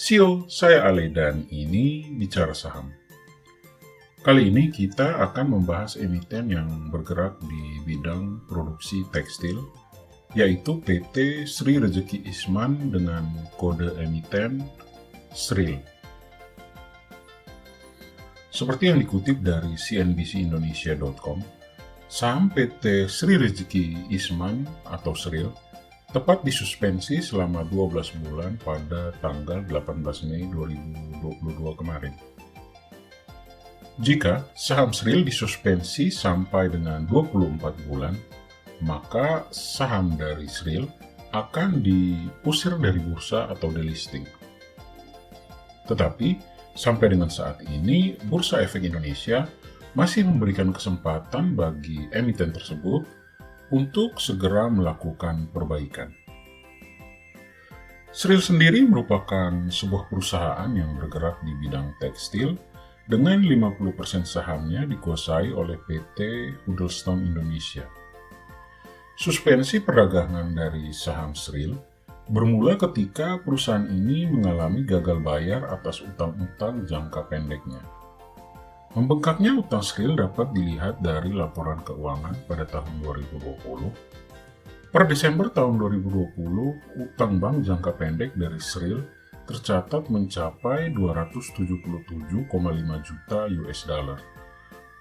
Sio, saya Ale dan ini Bicara Saham. Kali ini kita akan membahas emiten yang bergerak di bidang produksi tekstil, yaitu PT Sri Rejeki Isman dengan kode emiten SRIL. Seperti yang dikutip dari cnbcindonesia.com, saham PT Sri Rejeki Isman atau SRIL tepat disuspensi selama 12 bulan pada tanggal 18 Mei 2022 kemarin. Jika saham SRIL disuspensi sampai dengan 24 bulan, maka saham dari SRIL akan diusir dari bursa atau delisting. Tetapi, sampai dengan saat ini, Bursa Efek Indonesia masih memberikan kesempatan bagi emiten tersebut untuk segera melakukan perbaikan. SRIL sendiri merupakan sebuah perusahaan yang bergerak di bidang tekstil dengan 50% sahamnya dikuasai oleh PT Huddlestone Indonesia. Suspensi perdagangan dari saham SRIL bermula ketika perusahaan ini mengalami gagal bayar atas utang-utang jangka pendeknya. Membengkaknya utang SRIL dapat dilihat dari laporan keuangan pada tahun 2020. Per Desember tahun 2020, utang bank jangka pendek dari SRIL tercatat mencapai 277,5 juta US dollar.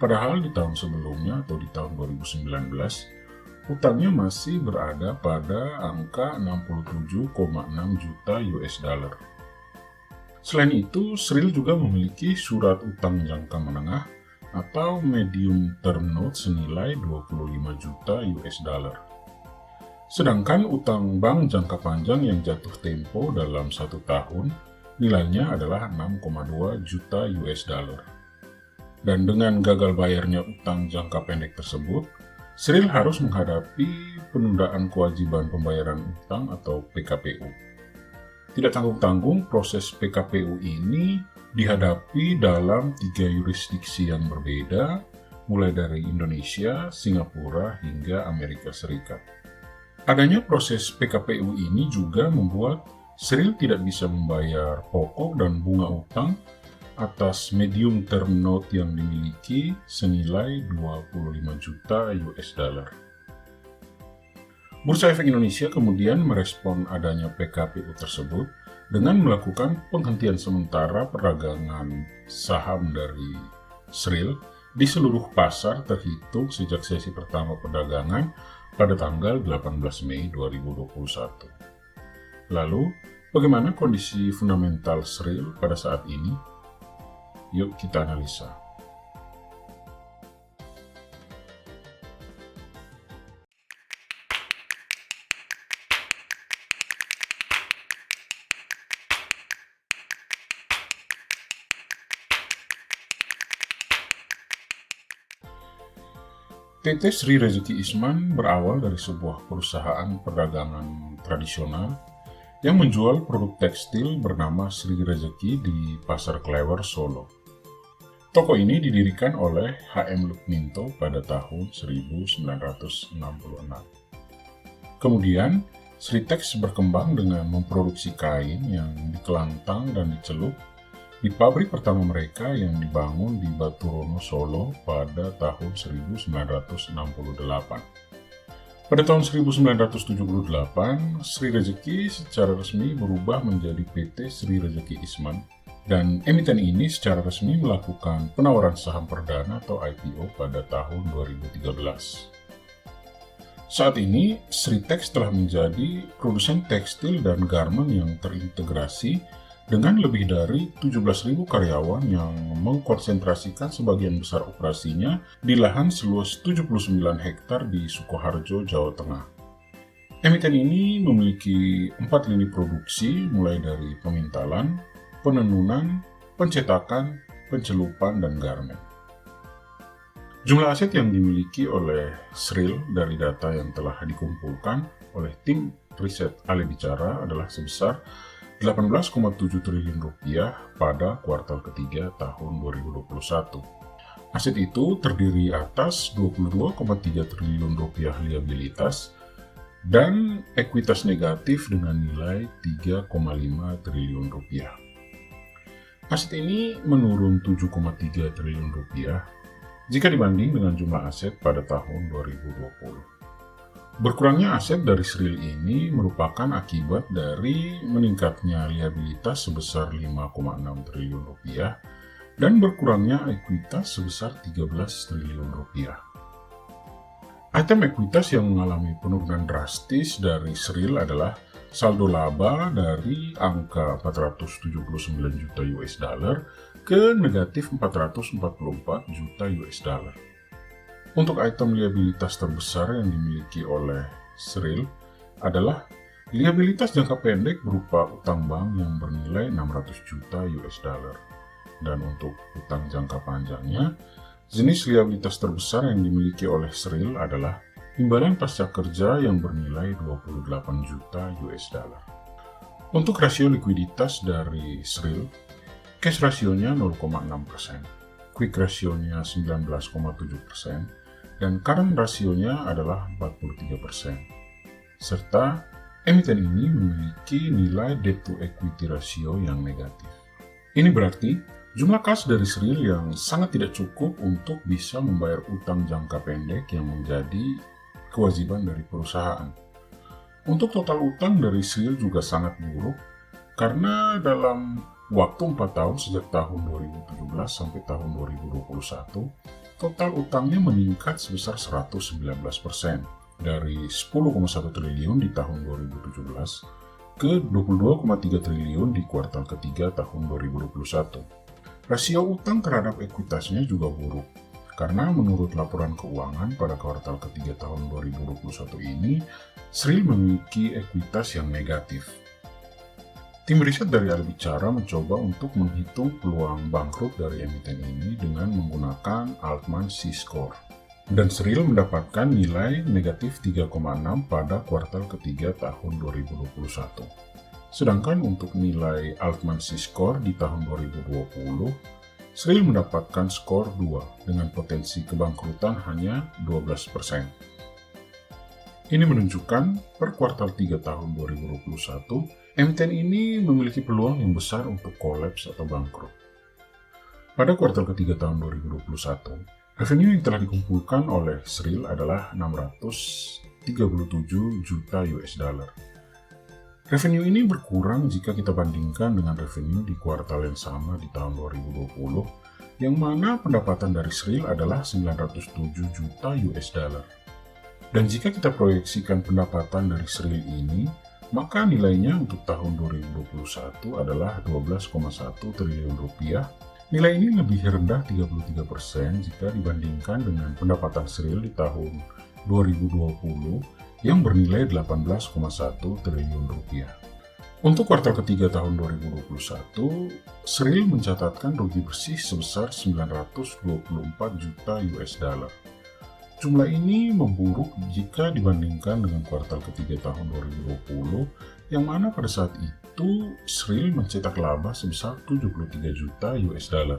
Padahal di tahun sebelumnya atau di tahun 2019, utangnya masih berada pada angka 67,6 juta US dollar. Selain itu, SRIL juga memiliki surat utang jangka menengah atau medium term note senilai 25 juta US dollar. Sedangkan utang bank jangka panjang yang jatuh tempo dalam 1 tahun nilainya adalah 6,2 juta US dollar. Dan dengan gagal bayarnya utang jangka pendek tersebut, SRIL harus menghadapi penundaan kewajiban pembayaran utang atau PKPU. Tidak tanggung-tanggung, proses PKPU ini dihadapi dalam 3 yurisdiksi yang berbeda, mulai dari Indonesia, Singapura, hingga Amerika Serikat. Adanya proses PKPU ini juga membuat SRIL tidak bisa membayar pokok dan bunga utang atas medium term note yang dimiliki senilai 25 juta US dollar. Bursa Efek Indonesia kemudian merespon adanya PKPU tersebut dengan melakukan penghentian sementara perdagangan saham dari SRIL di seluruh pasar terhitung sejak sesi pertama perdagangan pada tanggal 18 Mei 2021. Lalu, bagaimana kondisi fundamental SRIL pada saat ini? Yuk kita analisa. PT Sri Rejeki Isman berawal dari sebuah perusahaan perdagangan tradisional yang menjual produk tekstil bernama Sri Rejeki di Pasar Klewer, Solo. Toko ini didirikan oleh H.M. Lukminto pada tahun 1966. Kemudian, Sritex berkembang dengan memproduksi kain yang dikelantang dan dicelup di pabrik pertama mereka yang dibangun di Baturono, Solo pada tahun 1968. Pada tahun 1978, Sri Rejeki secara resmi berubah menjadi PT Sri Rejeki Isman, dan emiten ini secara resmi melakukan penawaran saham perdana atau IPO pada tahun 2013. Saat ini, Sritex telah menjadi produsen tekstil dan garmen yang terintegrasi dengan lebih dari 17.000 karyawan yang mengkonsentrasikan sebagian besar operasinya di lahan seluas 79 hektar di Sukoharjo, Jawa Tengah. Emiten ini memiliki 4 lini produksi mulai dari pemintalan, penenunan, pencetakan, pencelupan, dan garmen. Jumlah aset yang dimiliki oleh SRIL dari data yang telah dikumpulkan oleh tim riset Ale Bicara adalah sebesar 18,7 triliun rupiah pada kuartal ketiga tahun 2021. Aset itu terdiri atas 22,3 triliun rupiah liabilitas dan ekuitas negatif dengan nilai 3,5 triliun rupiah. Aset ini menurun 7,3 triliun rupiah jika dibanding dengan jumlah aset pada tahun 2020. Berkurangnya aset dari Sril ini merupakan akibat dari meningkatnya liabilitas sebesar 5,6 triliun rupiah dan berkurangnya ekuitas sebesar 13 triliun rupiah. Item ekuitas yang mengalami penurunan drastis dari Sril adalah saldo laba dari angka 479 juta US dollar ke negatif 444 juta US dollar. Untuk item liabilitas terbesar yang dimiliki oleh Sril adalah liabilitas jangka pendek berupa utang bank yang bernilai 600 juta US dollar. Dan untuk utang jangka panjangnya, jenis liabilitas terbesar yang dimiliki oleh Sril adalah imbalan pasca kerja yang bernilai 28 juta US dollar. Untuk rasio likuiditas dari Sril, cash rasionya 0,6%, quick rasionya 19,7%, dan current rasionya adalah 43%. Serta emiten ini memiliki nilai debt to equity ratio yang negatif. Ini berarti jumlah kas dari Sril yang sangat tidak cukup untuk bisa membayar utang jangka pendek yang menjadi kewajiban dari perusahaan. Untuk total utang dari Sril juga sangat buruk karena dalam waktu 4 tahun sejak tahun 2017 sampai tahun 2021, total utangnya meningkat sebesar 119% dari 10,1 triliun di tahun 2017 ke 22,3 triliun di kuartal ketiga tahun 2021. Rasio utang terhadap ekuitasnya juga buruk, karena menurut laporan keuangan pada kuartal ketiga tahun 2021 ini, Sril memiliki ekuitas yang negatif. Tim riset dari Albicara mencoba untuk menghitung peluang bangkrut dari emiten ini dengan menggunakan Altman C-Score. Dan Sril mendapatkan nilai negatif 3,6 pada kuartal ketiga tahun 2021. Sedangkan untuk nilai Altman C-Score di tahun 2020, Sril mendapatkan skor 2 dengan potensi kebangkrutan hanya 12%. Ini menunjukkan per kuartal 3 tahun 2021, emiten ini memiliki peluang yang besar untuk kolaps atau bangkrut. Pada kuartal ketiga tahun 2021, revenue yang telah dikumpulkan oleh Sril adalah 637 juta US dollar. Revenue ini berkurang jika kita bandingkan dengan revenue di kuartal yang sama di tahun 2020, yang mana pendapatan dari Sril adalah 907 juta US dollar. Dan jika kita proyeksikan pendapatan dari Sril ini, maka nilainya untuk tahun 2021 adalah 12,1 triliun rupiah. Nilai ini lebih rendah 33% jika dibandingkan dengan pendapatan Sril di tahun 2020 yang bernilai 18,1 triliun rupiah. Untuk kuartal ketiga tahun 2021, Sril mencatatkan rugi bersih sebesar 924 juta US dollar. Jumlah ini memburuk jika dibandingkan dengan kuartal ketiga tahun 2020, yang mana pada saat itu Sril mencetak laba sebesar 73 juta US dollar.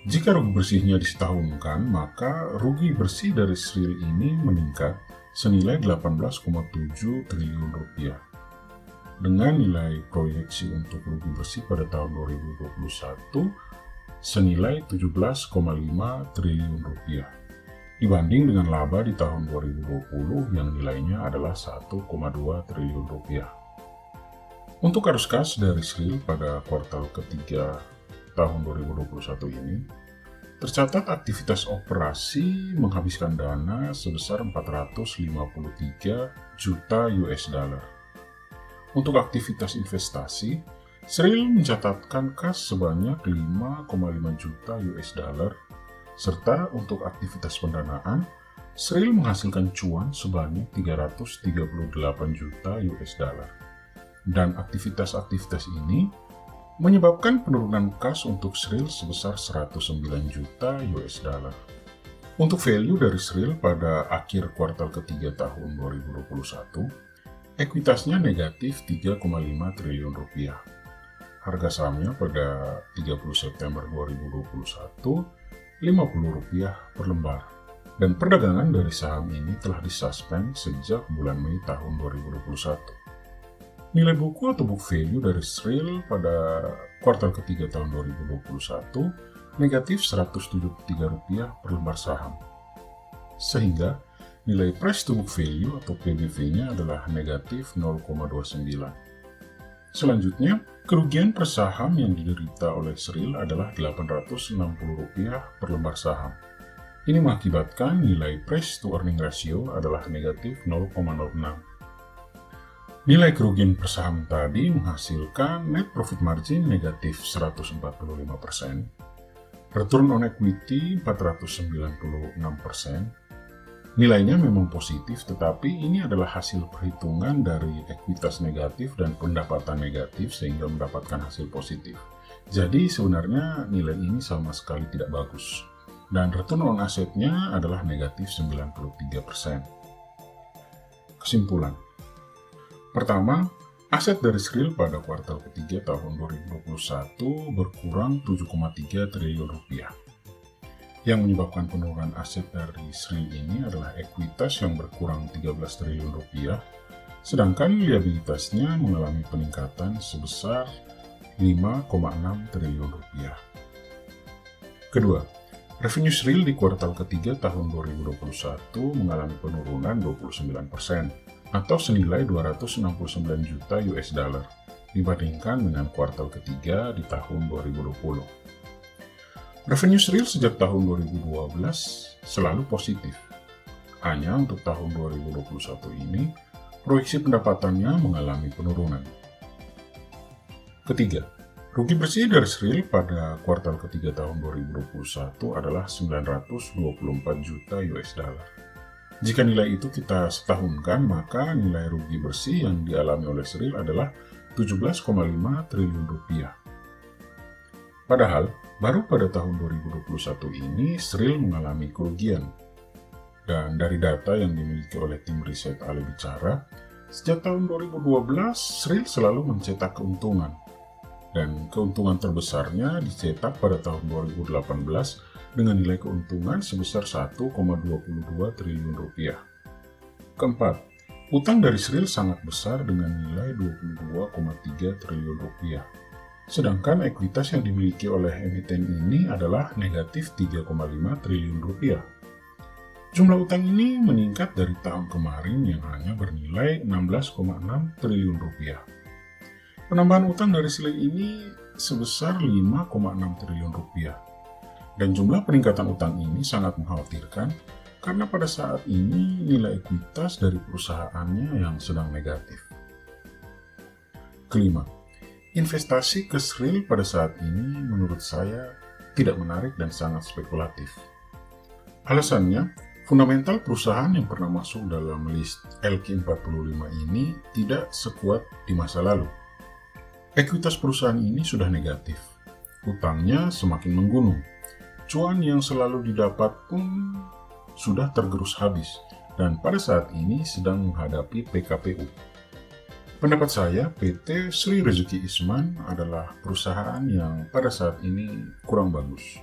Jika rugi bersihnya disetahunkan, maka rugi bersih dari Sril ini meningkat senilai 18,7 triliun rupiah. Dengan nilai proyeksi untuk rugi bersih pada tahun 2021 senilai 17,5 triliun rupiah. Dibanding dengan laba di tahun 2020 yang nilainya adalah 1,2 triliun rupiah. Untuk arus kas dari Sril pada kuartal ketiga tahun 2021 ini, tercatat aktivitas operasi menghabiskan dana sebesar 453 juta US dollar. Untuk aktivitas investasi, Sril mencatatkan kas sebanyak 5,5 juta US dollar, serta untuk aktivitas pendanaan, Sril menghasilkan cuan sebanyak 338 juta US dollar. Dan aktivitas-aktivitas ini menyebabkan penurunan kas untuk Sril sebesar 109 juta US dollar. Untuk value dari Sril pada akhir kuartal ketiga tahun 2021, ekuitasnya negatif 3,5 triliun rupiah. Harga sahamnya pada 30 September 2021, Rp50 per lembar. Dan perdagangan dari saham ini telah disuspend sejak bulan Mei tahun 2021. Nilai buku atau book value dari Sril pada kuartal ketiga tahun 2021 negatif Rp173 per lembar saham. Sehingga nilai price to book value atau PBV-nya adalah negatif 0,29. Selanjutnya, kerugian per saham yang diderita oleh Sril adalah Rp860 per lembar saham. Ini mengakibatkan nilai price to earning ratio adalah negatif 0,06. Nilai kerugian per saham tadi menghasilkan net profit margin negatif 145%, return on equity 496%. Nilainya memang positif, tetapi ini adalah hasil perhitungan dari ekuitas negatif dan pendapatan negatif sehingga mendapatkan hasil positif. Jadi sebenarnya nilai ini sama sekali tidak bagus. Dan return on assetnya adalah negatif 93%. Kesimpulan. Pertama, aset dari Sril pada kuartal ketiga tahun 2021 berkurang 7,3 triliun rupiah. Yang menyebabkan penurunan aset dari Sril ini adalah ekuitas yang berkurang 13 triliun rupiah, sedangkan liabilitasnya mengalami peningkatan sebesar 5,6 triliun rupiah. Kedua, revenue Sril di kuartal ketiga tahun 2021 mengalami penurunan 29%. Atau senilai 269 juta US dollar dibandingkan dengan kuartal ketiga di tahun 2020. Revenue Sril sejak tahun 2012 selalu positif. Hanya untuk tahun 2021 ini, proyeksi pendapatannya mengalami penurunan. Ketiga, rugi bersih dari Sril pada kuartal ketiga tahun 2021 adalah 924 juta US dollar. Jika nilai itu kita setahunkan, maka nilai rugi bersih yang dialami oleh Sril adalah 17,5 triliun rupiah. Padahal, baru pada tahun 2021 ini Sril mengalami kerugian. Dan dari data yang dimiliki oleh tim riset Ale Bicara, sejak tahun 2012 Sril selalu mencetak keuntungan. Dan keuntungan terbesarnya dicetak pada tahun 2018 dengan nilai keuntungan sebesar 1,22 triliun rupiah. Keempat, utang dari Sril sangat besar dengan nilai 22,3 triliun rupiah. Sedangkan ekuitas yang dimiliki oleh emiten ini adalah negatif 3,5 triliun rupiah. Jumlah utang ini meningkat dari tahun kemarin yang hanya bernilai 16,6 triliun rupiah. Penambahan utang dari Sril ini sebesar 5,6 triliun rupiah. Dan jumlah peningkatan utang ini sangat mengkhawatirkan karena pada saat ini nilai ekuitas dari perusahaannya yang sedang negatif. Kelima, investasi ke Sril pada saat ini menurut saya tidak menarik dan sangat spekulatif. Alasannya, fundamental perusahaan yang pernah masuk dalam list LQ45 ini tidak sekuat di masa lalu. Ekuitas perusahaan ini sudah negatif, utangnya semakin menggunung. Cuan yang selalu didapat pun sudah tergerus habis dan pada saat ini sedang menghadapi PKPU. Pendapat saya, PT Sri Rezeki Isman adalah perusahaan yang pada saat ini kurang bagus.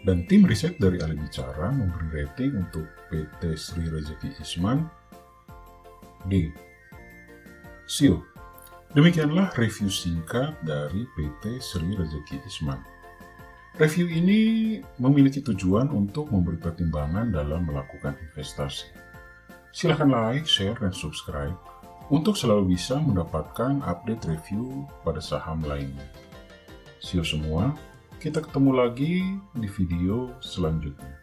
Dan tim riset dari Ale Bicara memberi rating untuk PT Sri Rezeki Isman D. Sio. Demikianlah review singkat dari PT Sri Rezeki Isman. Review ini memiliki tujuan untuk memberi pertimbangan dalam melakukan investasi. Silahkan like, share, dan subscribe untuk selalu bisa mendapatkan update review pada saham lainnya. See you semua, kita ketemu lagi di video selanjutnya.